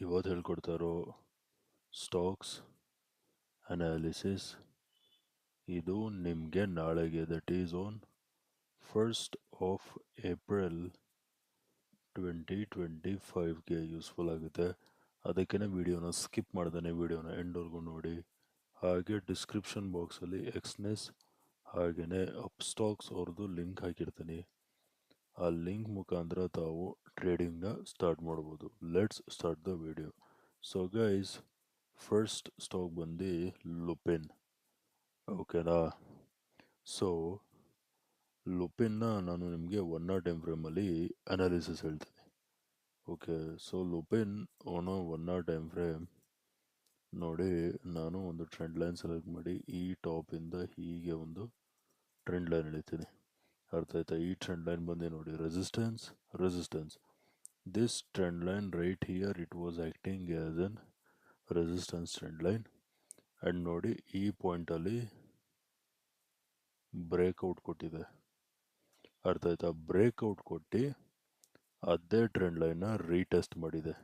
ಇವತ್ತು ಹೇಳ್ಕೊಡ್ತಾ ಇರೋ ಸ್ಟಾಕ್ಸ್ ಅನಾಲಿಸಿಸ್ ಇದು ನಿಮಗೆ ನಾಳೆಗೆ that is on 1st of April 2025ಗೆ ಯೂಸ್ಫುಲ್ ಆಗುತ್ತೆ. ಅದಕ್ಕೇ ವಿಡಿಯೋನ ಸ್ಕಿಪ್ ಮಾಡ್ದೇ ವಿಡಿಯೋನ ಎಂಡ್ವರೆಗೂ ನೋಡಿ. ಹಾಗೆ ಡಿಸ್ಕ್ರಿಪ್ಷನ್ ಬಾಕ್ಸಲ್ಲಿ ಎಕ್ಸ್ನೆಸ್ ಹಾಗೆಯೇ ಅಪ್ ಸ್ಟಾಕ್ಸ್ ಅವ್ರದ್ದು ಲಿಂಕ್ ಹಾಕಿರ್ತೀನಿ. ಆ ಲಿಂಕ್ ಮುಖಾಂತರ ತಾವು ಟ್ರೇಡಿಂಗ್ನ ಸ್ಟಾರ್ಟ್ ಮಾಡ್ಬೋದು. Let's start the video. So guys, first stock ಬಂದು ಲುಪಿನ್. ಓಕೆನಾ? ಸೊ ಲುಪಿನ್ನ ನಾನು ನಿಮಗೆ 1 ಟೈಮ್ ಫ್ರೇಮಲ್ಲಿ ಅನಾಲಿಸಿಸ್ ಹೇಳ್ತೀನಿ. Okay, so Lupin one time frame ನೋಡಿ. ನಾನು ಒಂದು ಟ್ರೆಂಡ್ ಲೈನ್ ಸೆಲೆಕ್ಟ್ ಮಾಡಿ ಈ ಟಾಪಿಂದ ಹೀಗೆ ಒಂದು ಟ್ರೆಂಡ್ ಲೈನ್ ಎಳಿತೀನಿ. ಅರ್ಥ ಆಯ್ತಾ? ಈ ಟ್ರೆಂಡ್ ಲೈನ್ ಬಂದು ನೋಡಿ, resistance. This trend line right here it was acting as N resistance trend line. And ನೋಡಿ, ಈ ಪಾಯಿಂಟಲ್ಲಿ ಬ್ರೇಕ್ಔಟ್ ಕೊಟ್ಟಿದೆ. ಅರ್ಥ ಆಯ್ತಾ? ಬ್ರೇಕ್ಔಟ್ ಕೊಟ್ಟು ಅದೇ ಟ್ರೆಂಡ್ ಲೈನ್ನ ರೀಟೆಸ್ಟ್ ಮಾಡಿದೆ.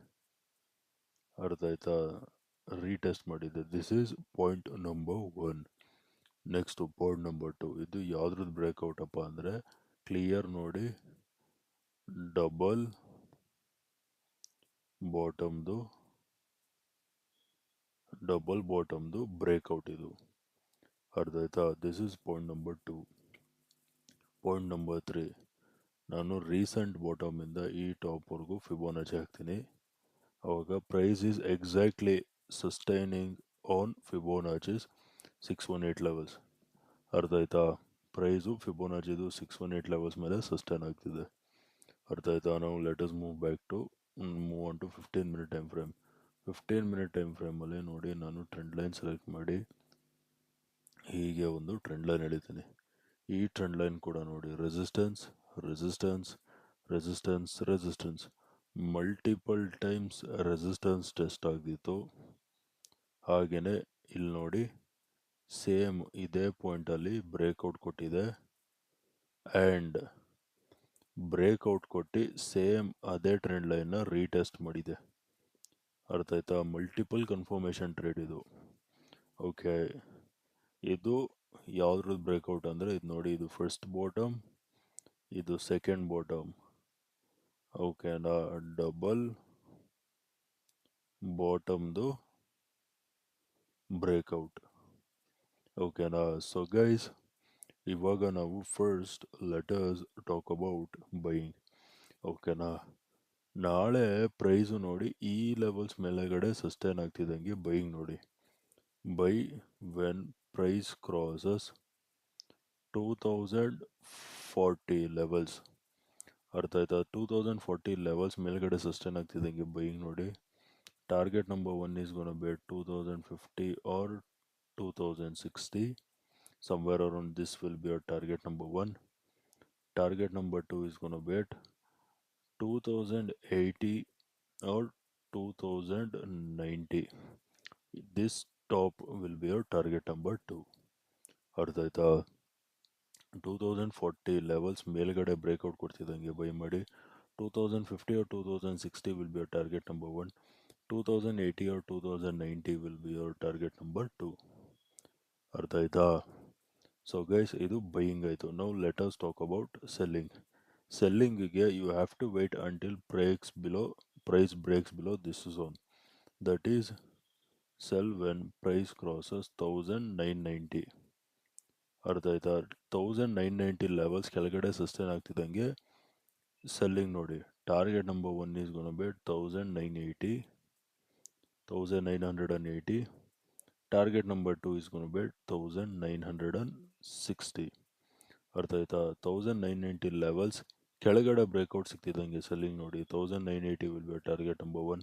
ಅರ್ಥ ಆಯ್ತಾ? ರೀಟೆಸ್ಟ್ ಮಾಡಿದೆ. This is point number 1. Next point number 2. ಇದು ಯಾವ್ದ್ರದ್ದು ಬ್ರೇಕ್ಔಟ್ ಅಪ್ಪ ಅಂದರೆ ಕ್ಲಿಯರ್ ನೋಡಿ, ಡಬಲ್ ಬಾಟಮ್ದು ಬ್ರೇಕ್ಔಟ್ ಇದು. ಅರ್ಥ ಆಯ್ತಾ? This is point number 2. Point number 3, ನಾನು ರೀಸೆಂಟ್ ಬಾಟಮಿಂದ ಈ ಟಾಪ್ವರೆಗೂ ಫಿಬೋನಾಚಿ ಹಾಕ್ತೀನಿ. ಅವಾಗ price is exactly sustaining on Fibonacci's 618 levels. ಅರ್ಥ ಆಯ್ತಾ? ಪ್ರೈಸು ಫಿಬೋನಾಚಿದು 618 ಲೆವೆಲ್ಸ್ ಮೇಲೆ ಸಸ್ಟೈನ್ ಆಗ್ತಿದೆ. ಅರ್ಥ ಆಯ್ತಾ? ನಾವು let's move on to 15 minute time frame. 15 minute time ಫ್ರೇಮಲ್ಲಿ ನೋಡಿ, ನಾನು ಟ್ರೆಂಡ್ ಲೈನ್ ಸೆಲೆಕ್ಟ್ ಮಾಡಿ ಹೀಗೆ ಒಂದು ಟ್ರೆಂಡ್ ಲೈನ್ ಎಳಿತೀನಿ. ಈ ಟ್ರೆಂಡ್ ಲೈನ್ ಕೂಡ ನೋಡಿ, resistance multiple times resistance test ಆಗಿತ್ತು. ಹಾಗೆಯೇ ಇಲ್ಲಿ ನೋಡಿ, ಸೇಮ್ ಇದೇ ಪಾಯಿಂಟಲ್ಲಿ ಬ್ರೇಕ್ಔಟ್ ಕೊಟ್ಟಿದೆ. ಆ್ಯಂಡ್ ಬ್ರೇಕ್ಔಟ್ ಕೊಟ್ಟು ಸೇಮ್ ಅದೇ ಟ್ರೆಂಡ್ ಲೈನ್ನ ರೀಟೆಸ್ಟ್ ಮಾಡಿದೆ. ಅರ್ಥ ಆಯ್ತಾ? ಮಲ್ಟಿಪಲ್ ಕನ್ಫರ್ಮೇಷನ್ ಟ್ರೇಡ್ ಇದು. ಓಕೆ, ಇದು ಯಾವ್ದ್ರದ್ದು ಬ್ರೇಕ್ಔಟ್ ಅಂದರೆ ಇದು ನೋಡಿ, ಇದು ಫಸ್ಟ್ ಬಾಟಮ್, ಇದು ಸೆಕೆಂಡ್ ಬಾಟಮ್. ಓಕೆನಾ? ಡಬಲ್ ಬಾಟಮ್ದು ಬ್ರೇಕ್ಔಟ್. ಓಕೆನಾ? ಸೊ ಗೈಸ್, ಇವಾಗ ನಾವು first let's talk about buying. ಓಕೆನಾ? ನಾಳೆ ಪ್ರೈಸು ನೋಡಿ ಈ ಲೆವೆಲ್ಸ್ ಮೇಲೆಗಡೆ ಸಸ್ಟೈನ್ ಆಗ್ತಿದ್ದಂಗೆ ಬೈಯಿಂಗ್ ನೋಡಿ. Buy when price crosses 2040 levels. ಅರ್ಥ ಆಯ್ತಾ? 2040 ಲೆವೆಲ್ಸ್ ಮೇಲ್ಗಡೆ ಸಸ್ಟೈನ್ ಆಗ್ತಿದ್ದಂಗೆ ಬೈಯಿಂಗ್ ನೋಡಿ. Target number 1 is going to be at 2050 or 2060. Somewhere around this will be our target number 1. Target number 2 is going to be at 2080 or 2090. This top will be our target number 2. ಅರ್ಥ ಆಯ್ತಾ? 2040 levels ಮೇಲ್ಗಡೆ breakout ಕೊಡ್ತಿದ್ದಂಗೆ by ಮಾಡಿ. 2050 or 2060 will be our target number 1. 2080 or 2090 will be our target number 2. ಅರ್ಥ ಆಯ್ತಾ? So guys, ಇದು buying ಆಯಿತು. Now let us talk about selling. ಸೆಲ್ಲಿಂಗಿಗೆ you have to wait until price breaks below this zone. That is sell when price crosses 1990. ಅರ್ಥ ಆಯ್ತಾ? 1990 levels ಕೆಳಗಡೆ sustain ಆಗ್ತಿದ್ದಂಗೆ selling ನೋಡಿ. Target number 1 is going to be 1980. Target number 2 is going to be 1960. ಅರ್ಥ ಆಯ್ತಾ? 1990 levels ಕೆಳಗಡೆ breakout ಸಿಗ್ತಿದ್ದಂಗೆ selling ನೋಡಿ. 1980 will be target number 1.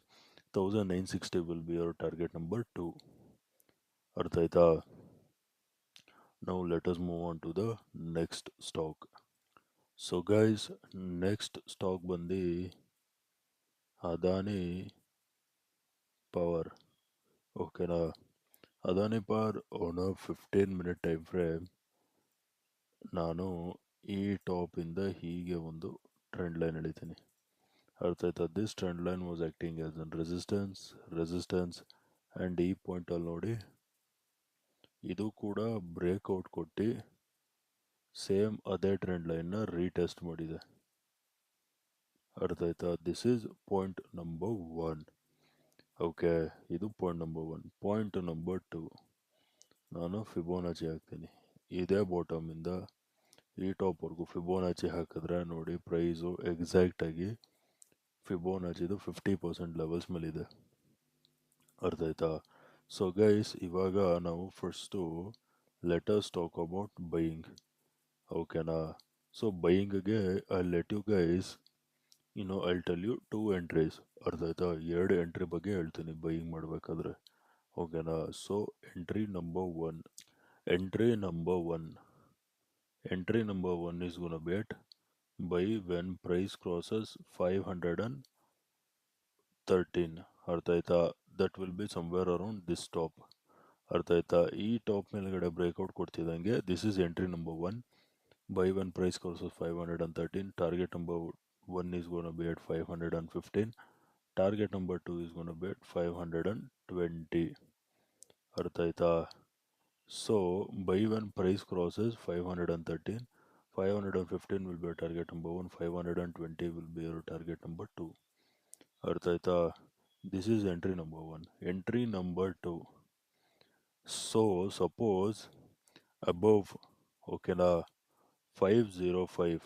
1960 will be your target number 2. ಅರ್ಥ ಆಯ್ತಾ? Now let us move on to the next stock. So guys, next stock ಬಂದು Adani power. ಓಕೆನಾ? Adani power on 15 minute time frame ನಾನು ಈ ಟಾಪಿಂದ ಹೀಗೆ ಒಂದು ಟ್ರೆಂಡ್ ಲೈನ್ ಎಳಿತೀನಿ. ಅರ್ಥ ಆಯ್ತಾ? This trend line was acting as an resistance and ಈ ಪಾಯಿಂಟಲ್ಲಿ ನೋಡಿ ಇದು ಕೂಡ ಬ್ರೇಕ್ಔಟ್ ಕೊಟ್ಟು ಸೇಮ್ ಅದೇ ಟ್ರೆಂಡ್ ಲೈನ್ನ ರೀಟೆಸ್ಟ್ ಮಾಡಿದೆ. ಅರ್ಥ ಆಯ್ತಾ? This is point number 1. Okay, ಇದು ಪಾಯಿಂಟ್ ನಂಬರ್ 1. ಪಾಯಿಂಟ್ ನಂಬರ್ 2, ನಾನು ಫಿಬೋನಾಚಿ ಹಾಕ್ತೀನಿ. ಇದೇ ಬಾಟಮಿಂದ ಈ ಟಾಪ್ವರೆಗೂ ಫಿಬೋನಾಚಿ ಹಾಕಿದ್ರೆ ನೋಡಿ ಪ್ರೈಸು ಎಕ್ಸಾಕ್ಟಾಗಿ ಫಿಬೋನಾಚಿದು 50% ಲೆವೆಲ್ಸ್ ಮೇಲಿದೆ. ಅರ್ಥ ಆಯ್ತಾ? ಸೊ ಗೈಸ್, ಇವಾಗ ನಾವು first let's talk about buying. ಓಕೆನಾ? ಸೊ ಬೈಯಿಂಗ್ಗೆ I let you guys I'll tell you 2 entries. ಅರ್ಥ ಆಯ್ತಾ? 2 ಎಂಟ್ರಿ ಬಗ್ಗೆ ಹೇಳ್ತೀನಿ ಬೈಯಿಂಗ್ ಮಾಡಬೇಕಾದ್ರೆ. ಓಕೆನಾ? So entry number 1 is gonna be at buy when price crosses 513. ಅರ್ಥ ಆಯ್ತಾ? That will be somewhere around this top. ಅರ್ಥ ಆಯ್ತಾ? ಈ ಟಾಪ್ ಮೇಲ್ಗಡೆ ಬ್ರೇಕ್ಔಟ್ ಕೊಡ್ತಿದ್ದಂಗೆ this is entry number 1. Buy when price crosses 513. Target number 1 is going to be at 515. Target number 2 is going to be at 520. ಅರ್ಥ ಆಯ್ತಾ? So buy when price crosses 513, 515 will be your target number 1, 520 will be your target number 2. ಅರ್ಥ ಆಯ್ತಾ? This is entry number 1. Entry number 2. So suppose above, ಓಕೆನಾ, 505,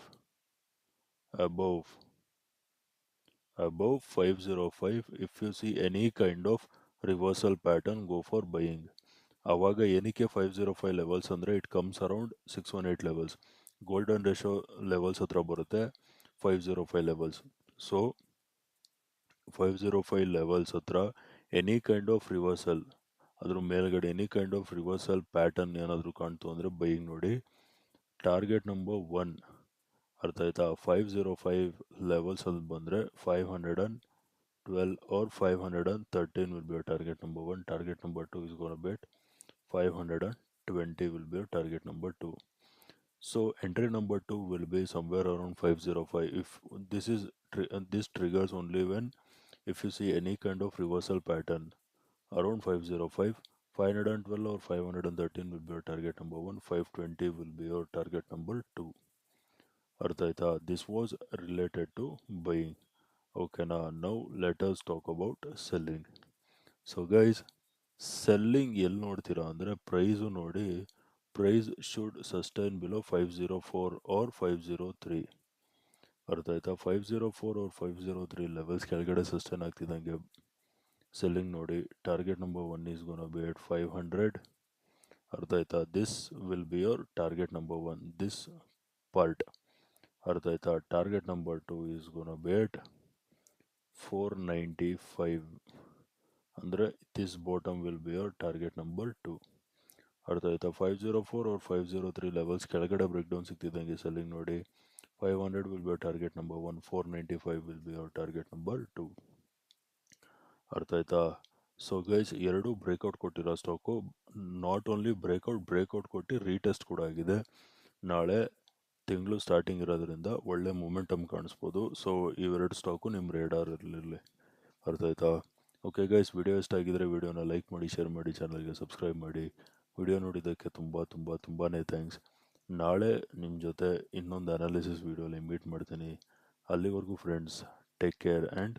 above 505, if you see any kind of reversal pattern, go for buying. ಆವಾಗ ಏನಕ್ಕೆ 505 levels ಅಂದರೆ it comes around 618 levels. Golden ratio levels ಹತ್ರ ಬರುತ್ತೆ 505 levels. So 505 levels ಹತ್ರ any kind of reversal, ಅದ್ರ ಮೇಲ್ಗಡೆ any kind of reversal pattern ಏನಾದರೂ ಕಾಣ್ತು ಅಂದರೆ ಬೈಯಿಂಗ್ ನೋಡಿ. ಟಾರ್ಗೆಟ್ ನಂಬರ್ 1, ಅರ್ಥ ಆಯ್ತಾ? 505 ಲೆವೆಲ್ಸ್ ಅಲ್ಲಿ ಬಂದರೆ 512 or 513 will be your target number 1. Target number 2 is going to be at 520 will be your target number 2. So entry number 2 will be somewhere around 505. If this triggers only when if you see any kind of reversal pattern around 505, 512 or 513 will be your target number 1. 520 will be your target number 2. ಅರ್ಥ ಆಯ್ತಾ? This was related to buying. ಓಕೆನಾ? Now let us talk about selling. So guys, selling ಎಲ್ಲಿ ನೋಡ್ತೀರಾ ಅಂದರೆ price ನೋಡಿ, price should sustain below 504 or 503. ಅರ್ಥ ಆಯ್ತಾ? 504 or 503 levels ಕೆಳಗಡೆ ಸಸ್ಟೈನ್ ಆಗ್ತಿದ್ದಂಗೆ ಸೆಲ್ಲಿಂಗ್ ನೋಡಿ. Target number 1 is gonna be at 500. ಅರ್ಥ ಆಯ್ತಾ? This will be your target number 1, this part. ಅರ್ಥ ಆಯ್ತಾ? Target number 2 is gonna be ಎಟ್ 495. ಅಂದರೆ this bottom will be your target number 2. ಅರ್ಥ ಆಯ್ತಾ? 504 or 503 ಲೆವೆಲ್ಸ್ ಕೆಳಗಡೆ ಬ್ರೇಕ್ ಡೌನ್ ಸಿಗ್ತಿದ್ದಂಗೆ ಸೆಲ್ಲಿಂಗ್ ನೋಡಿ. 500 will be your target number 1, 495 will be your target number 2. ಅರ್ಥ ಆಯ್ತಾ? So guys, ಎರಡು ಬ್ರೇಕ್ಔಟ್ ಕೊಟ್ಟಿರೋ ಸ್ಟಾಕು, ನಾಟ್ ಓನ್ಲಿ ಬ್ರೇಕ್ಔಟ್ ಕೊಟ್ಟು ರೀಟೆಸ್ಟ್ ಕೂಡ ಆಗಿದೆ. ನಾಳೆ ತಿಂಗಳು ಸ್ಟಾರ್ಟಿಂಗ್ ಇರೋದ್ರಿಂದ ಒಳ್ಳೆ ಮೊಮೆಂಟಮ್ ಕಾಣಿಸ್ಬೋದು. ಸೊ ಇವೆರಡು ಸ್ಟಾಕು ನಿಮ್ಮ ರೇಡಾರ್ ಇರಲಿರಲಿ. ಅರ್ಥ ಆಯ್ತಾ? ಓಕೆ ಗೈಸ್, ವಿಡಿಯೋ ಇಷ್ಟ ಆಗಿದ್ರೆ ವಿಡಿಯೋನ ಲೈಕ್ ಮಾಡಿ, ಶೇರ್ ಮಾಡಿ, ಚಾನಲ್ಗೆ ಸಬ್ಸ್ಕ್ರೈಬ್ ಮಾಡಿ. ವಿಡಿಯೋ ನೋಡಿದ್ದಕ್ಕೆ ತುಂಬಾ ಥ್ಯಾಂಕ್ಸ್. ನಾಳೆ ನಿಮ್ಮ ಜೊತೆ ಇನ್ನೊಂದು ಅನಾಲಿಸಿಸ್ ವಿಡಿಯೋಲಿ ಮೀಟ್ ಮಾಡ್ತೀನಿ. ಅಲ್ಲಿವರೆಗೂ friends, take care and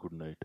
good night.